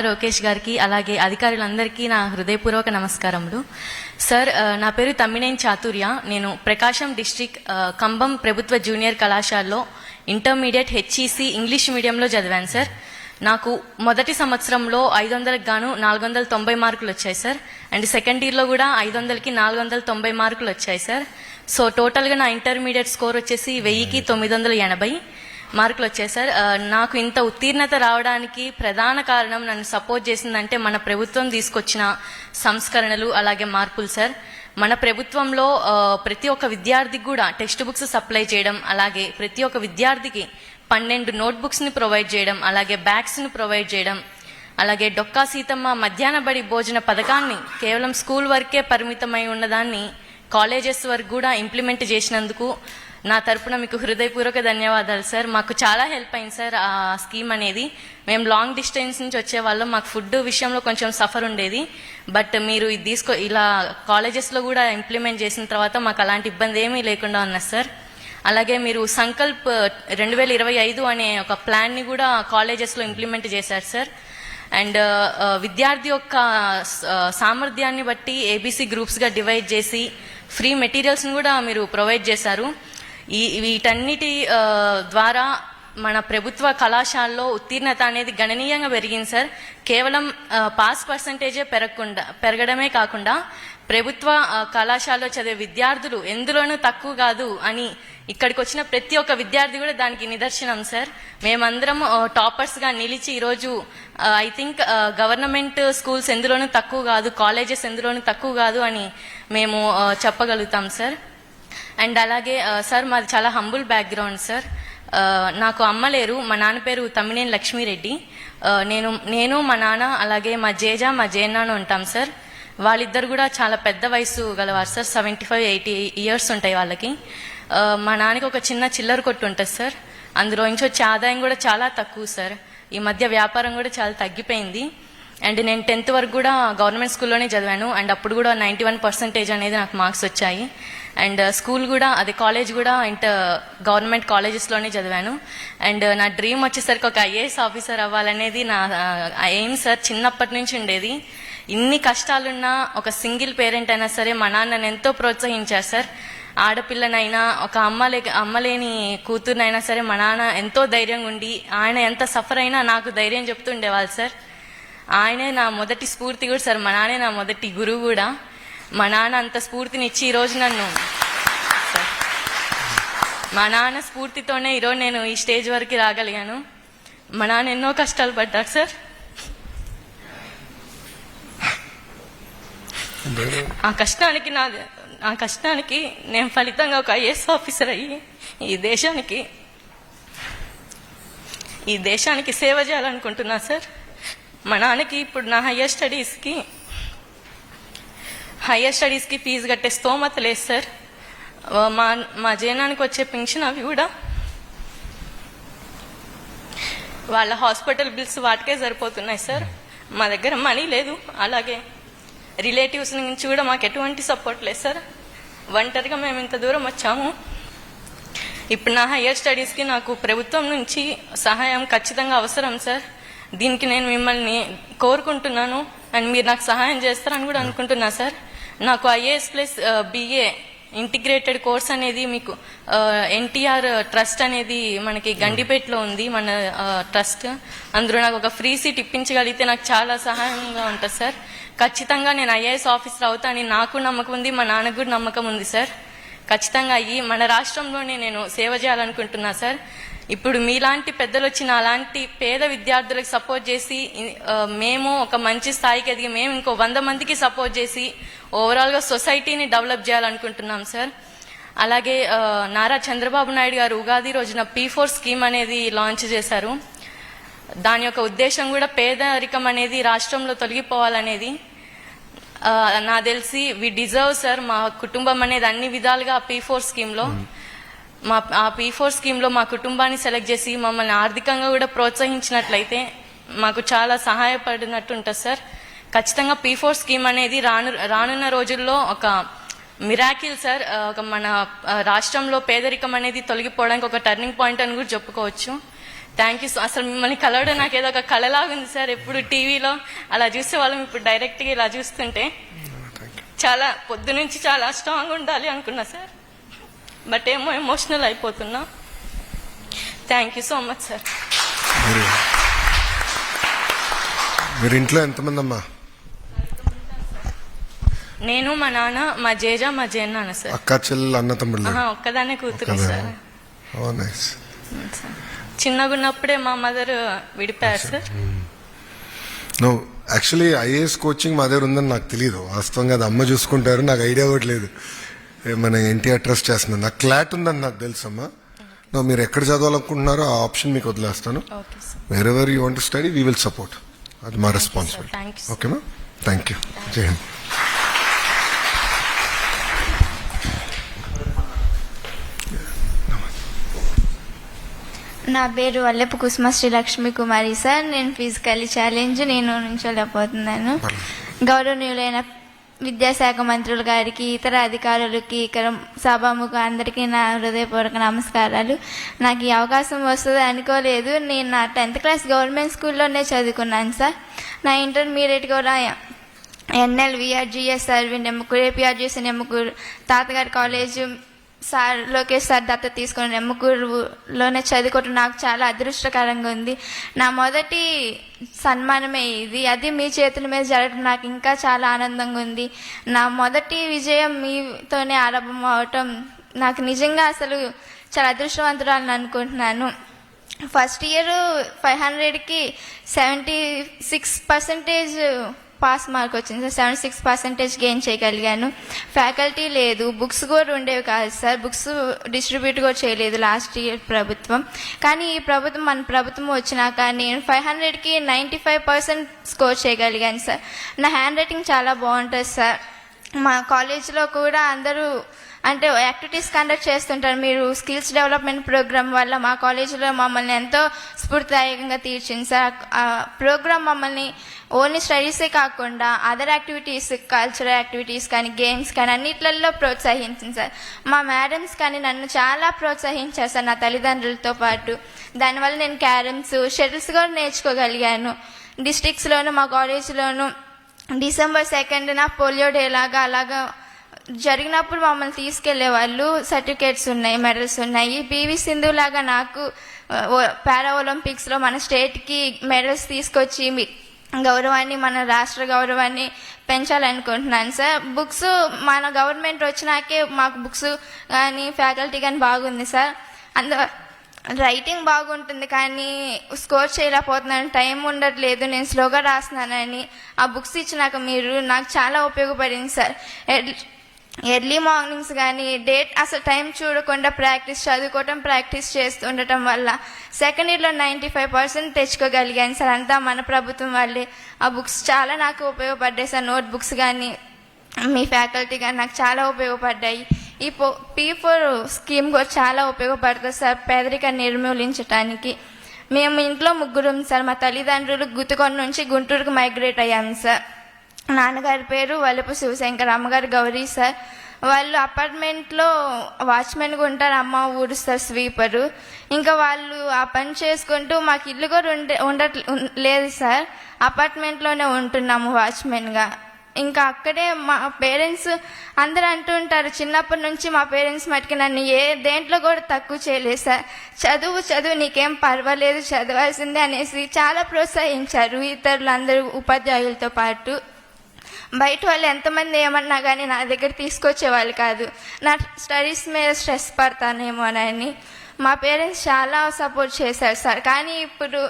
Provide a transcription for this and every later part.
లోకేష్ గారికి అలాగే అధికారులందరికీ నా హృదయపూర్వక నమస్కారములు. సార్, నా పేరు తమ్మినేని చాతుర్య. నేను ప్రకాశం డిస్ట్రిక్ట్ కంబం ప్రభుత్వ జూనియర్ కళాశాలలో ఇంటర్మీడియట్ హెచ్ఈసి ఇంగ్లీష్ మీడియంలో చదివాను సార్. నాకు మొదటి సంవత్సరంలో 500కి గాను 490 మార్కులు వచ్చాయి సార్. అండ్ సెకండ్ ఇయర్లో కూడా 500కి 490 మార్కులు వచ్చాయి సార్. సో టోటల్గా నా ఇంటర్మీడియట్ స్కోర్ వచ్చేసి 1000కి 980 మార్కులు వచ్చాయి సార్. నాకు ఇంత ఉత్తీర్ణత రావడానికి ప్రధాన కారణం, నన్ను సపోర్ట్ చేసిందంటే మన ప్రభుత్వం తీసుకొచ్చిన సంస్కరణలు అలాగే మార్పులు సార్. మన ప్రభుత్వంలో ప్రతి ఒక్క విద్యార్థికి కూడా టెక్స్ట్ బుక్స్ సప్లై చేయడం, అలాగే ప్రతి ఒక్క విద్యార్థికి 12 నోట్బుక్స్ని ప్రొవైడ్ చేయడం, అలాగే బ్యాగ్స్ని ప్రొవైడ్ చేయడం, అలాగే డొక్కా సీతమ్మ మధ్యాహ్న బడి భోజన పథకాన్ని కేవలం స్కూల్ వరకే పరిమితమై ఉన్నదాన్ని కాలేజెస్ వరకు కూడా ఇంప్లిమెంట్ చేసినందుకు నా తరపున మీకు హృదయపూర్వక ధన్యవాదాలు సార్. మాకు చాలా హెల్ప్ అయింది సార్ ఆ స్కీమ్ అనేది. మేము లాంగ్ డిస్టెన్స్ నుంచి వచ్చేవాళ్ళం, మాకు ఫుడ్ విషయంలో కొంచెం సఫర్ ఉండేది. బట్ మీరు ఇది ఇలా కాలేజెస్లో కూడా ఇంప్లిమెంట్ చేసిన తర్వాత మాకు అలాంటి ఇబ్బంది ఏమీ లేకుండా ఉన్నది సార్. అలాగే మీరు సంకల్ప్ 2025 అనే ఒక ప్లాన్ని కూడా కాలేజెస్లో ఇంప్లిమెంట్ చేశారు సార్. అండ్ విద్యార్థి యొక్క సామర్థ్యాన్ని బట్టి ఏబీసీ గ్రూప్స్గా డివైడ్ చేసి ఫ్రీ మెటీరియల్స్ని కూడా మీరు ప్రొవైడ్ చేశారు. వీటన్నిటి ద్వారా మన ప్రభుత్వ కళాశాలలో ఉత్తీర్ణత అనేది గణనీయంగా పెరిగింది సార్. కేవలం పాస్ పర్సంటేజే పెరగడమే కాకుండా ప్రభుత్వ కళాశాలలో చదివే విద్యార్థులు ఎందులోనూ తక్కువ కాదు అని ఇక్కడికి వచ్చిన ప్రతి ఒక్క విద్యార్థి కూడా దానికి నిదర్శనం సార్. మేమందరం టాపర్స్గా నిలిచి ఈరోజు ఐ థింక్ గవర్నమెంట్ స్కూల్స్ ఎందులోనూ తక్కువ కాదు, కాలేజెస్ ఎందులోనూ తక్కువ కాదు అని మేము చెప్పగలుగుతాం సార్. అండ్ అలాగే సార్, మాది చాలా హంబుల్ బ్యాక్గ్రౌండ్ సార్. నాకు అమ్మ లేరు. మా నాన్న పేరు తమ్మినేని లక్ష్మీరెడ్డి. నేను మా నాన్న అలాగే మా జేజ మా జేనాన్న ఉంటాం సార్. వాళ్ళిద్దరు కూడా చాలా పెద్ద వయసు గలవారు సార్. 75-80 ఇయర్స్ ఉంటాయి వాళ్ళకి. మా నాన్నకి ఒక చిన్న చిల్లర కొట్టు ఉంటుంది సార్. అందులో నుంచి వచ్చే ఆదాయం కూడా చాలా తక్కువ సార్. ఈ మధ్య వ్యాపారం కూడా చాలా తగ్గిపోయింది. అండ్ నేను 10th వరకు కూడా గవర్నమెంట్ స్కూల్లోనే చదివాను. అండ్ అప్పుడు కూడా 91% అనేది నాకు మార్క్స్ వచ్చాయి. అండ్ స్కూల్ కూడా అదే కాలేజ్ కూడా గవర్నమెంట్ కాలేజెస్లోనే చదివాను. అండ్ నా డ్రీమ్ వచ్చేసరికి ఒక ఐఏఎస్ ఆఫీసర్ అవ్వాలనేది నా ఎయిమ్ సార్. చిన్నప్పటి నుంచి ఉండేది. ఇన్ని కష్టాలున్నా ఒక సింగిల్ పేరెంట్ అయినా సరే మా నాన్నని ఎంతో ప్రోత్సహించారు సార్. ఆడపిల్లనైనా ఒక అమ్మలేని కూతురునైనా సరే మా నాన్న ఎంతో ధైర్యంగా ఉండి, ఆయన ఎంత సఫర్ అయినా నాకు ధైర్యం చెప్తూ ఉండేవాళ్ళు సార్. ఆయనే నా మొదటి స్ఫూర్తి కూడా సార్. మా నాన్నే నా మొదటి గురువు కూడా. మా నాన్న అంత స్ఫూర్తినిచ్చి ఈరోజు నన్ను మా నాన్న స్ఫూర్తితోనే ఈరోజు నేను ఈ స్టేజ్ వరకు రాగలిగాను. మా నాన్న ఎన్నో కష్టాలు పడ్డారు సార్. ఆ కష్టానికి నేను ఫలితంగా ఒక ఐఏఎస్ ఆఫీసర్ అయ్యి ఈ దేశానికి సేవ చేయాలనుకుంటున్నా సార్. మా నాన్నకి ఇప్పుడు నా హయ్యర్ స్టడీస్కి ఫీజు కట్టే స్తోమత లేదు సార్. మా జనానికి వచ్చే పెన్షన్ అవి కూడా వాళ్ళ హాస్పిటల్ బిల్స్ వాటికే సరిపోతున్నాయి సార్. మా దగ్గర మనీ లేదు. అలాగే రిలేటివ్స్ నుంచి కూడా మాకు ఎటువంటి సపోర్ట్ లేదు సార్. ఒంటరిగా మేము ఇంత దూరం వచ్చాము. ఇప్పుడు నా హయ్యర్ స్టడీస్కి నాకు ప్రభుత్వం నుంచి సహాయం ఖచ్చితంగా అవసరం సార్. దీనికి నేను మిమ్మల్ని కోరుకుంటున్నాను. అండ్ మీరు నాకు సహాయం చేస్తారని కూడా అనుకుంటున్నా సార్. నాకు IAS plus BA integrated course అనేది మీకు ఎన్టీఆర్ ట్రస్ట్ అనేది మనకి గండిపేటలో ఉంది, మన ట్రస్ట్. అందులో నాకు ఒక ఫ్రీ సీట్ ఇప్పించగలిగితే నాకు చాలా సహాయంగా ఉంటుంది సార్. ఖచ్చితంగా నేను ఐఏఎస్ ఆఫీసర్ అవుతానని నాకు నమ్మకం ఉంది, మా నాన్నకు కూడా నమ్మకం ఉంది సార్. ఖచ్చితంగా అయ్యి మన రాష్ట్రంలోనే నేను సేవ చేయాలనుకుంటున్నా సార్. ఇప్పుడు మీలాంటి పెద్దలు వచ్చిన అలాంటి పేద విద్యార్థులకు సపోర్ట్ చేసి మేము ఒక మంచి స్థాయికి ఎదిగి మేము ఇంకో 100 మందికి సపోర్ట్ చేసి ఓవరాల్గా సొసైటీని డెవలప్ చేయాలనుకుంటున్నాం సార్. అలాగే నారా చంద్రబాబు నాయుడు గారు ఉగాది రోజున P4 స్కీమ్ అనేది లాంచ్ చేశారు. దాని యొక్క ఉద్దేశం కూడా పేదరికం అనేది రాష్ట్రంలో తొలగిపోవాలనేది. నా తెలిసి వి డిజర్వ్ సార్. మా కుటుంబం అనేది అన్ని విధాలుగా P4 స్కీమ్లో ఆ P4 స్కీమ్లో మా కుటుంబాన్ని సెలెక్ట్ చేసి మమ్మల్ని ఆర్థికంగా కూడా ప్రోత్సహించినట్లయితే మాకు చాలా సహాయపడినట్టు ఉంటుంది సార్. ఖచ్చితంగా P4 స్కీమ్ అనేది రానున్న రోజుల్లో ఒక మిరాకిల్ సార్. ఒక మన రాష్ట్రంలో పేదరికం అనేది తొలగిపోవడానికి ఒక టర్నింగ్ పాయింట్ అని కూడా చెప్పుకోవచ్చు. Thank you. అసలు మిమ్మల్ని కలవడం నాకు ఏదో ఒక కళలాగా ఉంది సార్. ఎప్పుడు టీవీలో అలా చూసే వాళ్ళం, ఇప్పుడు డైరెక్ట్గా ఇలా చూస్తుంటే చాలా పొద్దు నుంచి చాలా స్ట్రాంగ్ ఉండాలి అనుకున్నా సార్. బట్ ఏమో ఎమోషనల్ అయిపోతున్నా. Thank you so much sir. మీరు ఇంట్లో ఎంతమంది అమ్మా? నేను, మా నాన్న, మా జేజ, మా జేన్నాన్న సార్. అక్క చెల్లెలు అన్న తమ్ముళ్ళు? ఒక్కదాన్నే కూతురు సార్. చిన్నగా ఉన్నప్పుడే మా మదర్ విడిపోయారు sir. No, actually IAS coaching మా దగ్గర ఉందని నాకు తెలియదు. వాస్తవంగా అది అమ్మ చూసుకుంటారు, నాకు ఐడియా కూడా లేదు. మన ఎన్టీఆర్ ట్రస్ట్ చేస్తున్నాను, నాకు క్లాట్ ఉందని నాకు తెలుసమ్మా. నో, మీరు ఎక్కడ చదవాలనుకుంటున్నారో ఆ ఆప్షన్ మీకు వదిలేస్తాను. Wear ever you want to study we will support. అది మా రెస్పాన్సిబిలిటీ. ఓకేమా? Thank you. జై హింద్. నా పేరు వల్లెపు కుసుమ శ్రీలక్ష్మి కుమారి సార్. నేను ఫిజికల్లీ ఛాలెంజ్, నేను నుంచోలేకపోతున్నాను. గౌరవనీయులైన విద్యాశాఖ మంత్రులు గారికి, ఇతర అధికారులకి, ఇక్కడ సభాముఖ అందరికీ నా హృదయపూర్వక నమస్కారాలు. నాకు ఈ అవకాశం వస్తుంది అనుకోలేదు. నేను నా 10th క్లాస్ గవర్నమెంట్ స్కూల్లోనే చదువుకున్నాను సార్. నా ఇంటర్మీడియట్ కూడా ఎన్ఎల్ విఆర్జిఎస్ నెమ్మకూరు, ఏపీఆర్జిఎస్ నెమ్మకూరు, తాతగారి కాలేజ్ సార్ లోకేష్ సార్ దత్త తీసుకుని నెమ్మకూరులోనే చదువుకోవటం నాకు చాలా అదృష్టకరంగా ఉంది. నా మొదటి సన్మానమే ఇది. అది మీ చేతుల మీద జరగడం నాకు ఇంకా చాలా ఆనందంగా ఉంది. నా మొదటి విజయం మీతోనే ఆరంభం అవటం నాకు నిజంగా అసలు చాలా అదృష్టవంతురాలని అనుకుంటున్నాను. ఫస్ట్ ఇయర్ 500కి 76% పాస్ మార్క్ వచ్చింది సార్. 76% గెయిన్ చేయగలిగాను. ఫ్యాకల్టీ లేదు, బుక్స్ కూడా ఉండేవి కాదు సార్. బుక్స్ డిస్ట్రిబ్యూట్ కూడా చేయలేదు లాస్ట్ ఇయర్ ప్రభుత్వం. కానీ ఈ ప్రభుత్వం, మన ప్రభుత్వం వచ్చినాక నేను 500కి 95% స్కోర్ చేయగలిగాను సార్. నా హ్యాండ్ రైటింగ్ చాలా బాగుంటుంది సార్. మా కాలేజీలో కూడా అందరూ అంటే యాక్టివిటీస్ కండక్ట్ చేస్తుంటారు. మీరు స్కిల్స్ డెవలప్మెంట్ ప్రోగ్రామ్ వల్ల మా కాలేజీలో మమ్మల్ని ఎంతో స్ఫూర్తిదాయకంగా తీర్చింది సార్. ఆ ప్రోగ్రామ్ మమ్మల్ని ఓన్లీ స్టడీసే కాకుండా అదర్ యాక్టివిటీస్, కల్చరల్ యాక్టివిటీస్ కానీ, గేమ్స్ కానీ అన్నిట్లలో ప్రోత్సహించింది సార్. మా మేడమ్స్ కానీ నన్ను చాలా ప్రోత్సహించారు సార్, నా తల్లిదండ్రులతో పాటు. దానివల్ల నేను క్యారమ్స్, షటిల్స్ కూడా నేర్చుకోగలిగాను. డిస్ట్రిక్ట్స్లోను మా కాలేజీలోను December 2nd పోలియో డే లాగా అలాగా జరిగినప్పుడు మమ్మల్ని తీసుకెళ్లే వాళ్ళు. సర్టిఫికేట్స్ ఉన్నాయి, మెడల్స్ ఉన్నాయి. పివి సింధు లాగా నాకు పారా ఒలింపిక్స్లో మన స్టేట్కి మెడల్స్ తీసుకొచ్చి గౌరవాన్ని, మన రాష్ట్ర గౌరవాన్ని పెంచాలనుకుంటున్నాను సార్. బుక్స్ మన గవర్నమెంట్ వచ్చినాకే మాకు బుక్స్ కానీ ఫ్యాకల్టీ కానీ బాగుంది సార్. రైటింగ్ బాగుంటుంది కానీ స్కోర్ చేయలేకపోతున్నాను, టైం ఉండట్లేదు, నేను స్లోగా రాస్తున్నానని. ఆ బుక్స్ ఇచ్చినాక మీరు నాకు చాలా ఉపయోగపడింది సార్. ఎర్లీ మార్నింగ్స్ కానీ అసలు టైం చూడకుండా చదువుకోవటం ప్రాక్టీస్ చేస్తుండటం వల్ల సెకండ్ ఇయర్లో 95% తెచ్చుకోగలిగాను సార్. అంతా మన ప్రభుత్వం వల్లే. ఆ బుక్స్ చాలా నాకు ఉపయోగపడ్డాయి సార్. నోట్ బుక్స్ కానీ మీ ఫ్యాకల్టీ కానీ నాకు చాలా ఉపయోగపడ్డాయి. ఈ P4 స్కీమ్ కూడా చాలా ఉపయోగపడుతుంది సార్ పేదరికాన్ని నిర్మూలించడానికి. మేము ఇంట్లో ముగ్గురం సార్. మా తల్లిదండ్రులు గుత్తుకొండ నుంచి గుంటూరుకు మైగ్రేట్ అయ్యాము సార్. నాన్నగారి పేరు వల్లపు శివశంకర్, అమ్మగారు గౌరీ సార్. వాళ్ళు అపార్ట్మెంట్లో వాచ్మెన్గా ఉంటారు, అమ్మ ఊడుస్తారు, స్వీపరు. ఇంకా వాళ్ళు ఆ పని చేసుకుంటూ మాకు ఇల్లు కూడా లేదు సార్. అపార్ట్మెంట్లోనే ఉంటున్నాము వాచ్మెన్గా. ఇంకా అక్కడే మా పేరెంట్స్ అందరూ అంటూ ఉంటారు, చిన్నప్పటి నుంచి మా పేరెంట్స్ మటుకు నన్ను దేంట్లో కూడా తక్కువ చేయలేదు సార్. చదువు నీకేం పర్వాలేదు, చదవాల్సిందే అనేసి చాలా ప్రోత్సహించారు. ఇతరులు అందరూ ఉపాధ్యాయులతో పాటు బయట వాళ్ళు ఎంతమంది ఏమన్నా కానీ నా దగ్గర తీసుకొచ్చేవాళ్ళు కాదు. నా స్టడీస్ మీద స్ట్రెస్ పడతానేమోనని మా పేరెంట్స్ చాలా సపోర్ట్ చేశారు సార్. కానీ ఇప్పుడు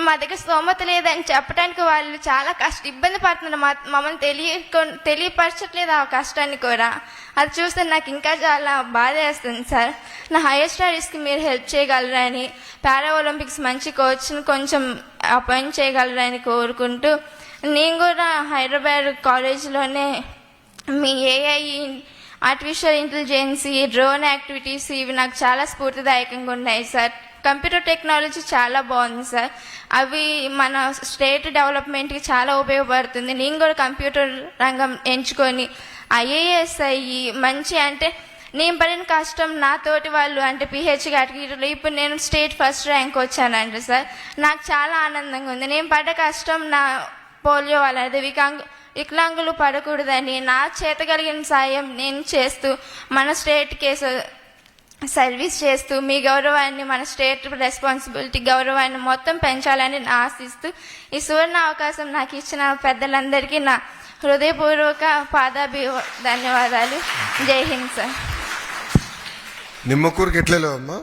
మా దగ్గర స్తోమత లేదని చెప్పడానికి వాళ్ళు చాలా ఇబ్బంది పడుతున్నారు. మమ్మల్ని తెలియపరచట్లేదు ఆ కష్టాన్ని కూడా. అది చూస్తే నాకు ఇంకా చాలా బాధ వేస్తుంది సార్. నా హైయర్ స్టడీస్కి మీరు హెల్ప్ చేయగలరని, పారా ఒలింపిక్స్ మంచి కోచ్ని కొంచెం అపాయింట్ చేయగలరని కోరుకుంటూ, నేను కూడా హైదరాబాద్ కాలేజీలోనే మీ AI, artificial intelligence, drone activities ఇవి నాకు చాలా స్ఫూర్తిదాయకంగా ఉన్నాయి సార్. కంప్యూటర్ టెక్నాలజీ చాలా బాగుంది సార్. అవి మన స్టేట్ డెవలప్మెంట్కి చాలా ఉపయోగపడుతుంది. నేను కూడా కంప్యూటర్ రంగం ఎంచుకొని IAS అయ్యి మంచి అంటే నేను పడిన కష్టం నా తోటి వాళ్ళు అంటే పిహెచ్ కేటగిరీలో ఇప్పుడు నేను స్టేట్ ఫస్ట్ ర్యాంక్ వచ్చానంటే సార్ నాకు చాలా ఆనందంగా ఉంది. నేను పడ్డ కష్టం నా పోలియో వల్ల అదే వికలాంగులు పడకూడదని నా చేత కలిగిన సాయం నేను చేస్తూ మన స్టేట్ కేసు సర్వీస్ చేస్తూ మీ గౌరవాన్ని మన స్టేట్ రెస్పాన్సిబిలిటీ గౌరవాన్ని మొత్తం పెంచాలని ఆశిస్తూ ఈ సువర్ణ అవకాశం నాకు ఇచ్చిన పెద్దలందరికీ నా హృదయపూర్వక ధన్యవాదాలు. జై హింద్ సార్. నిమ్మకూరుకి ఎట్లా లేవమ్మా?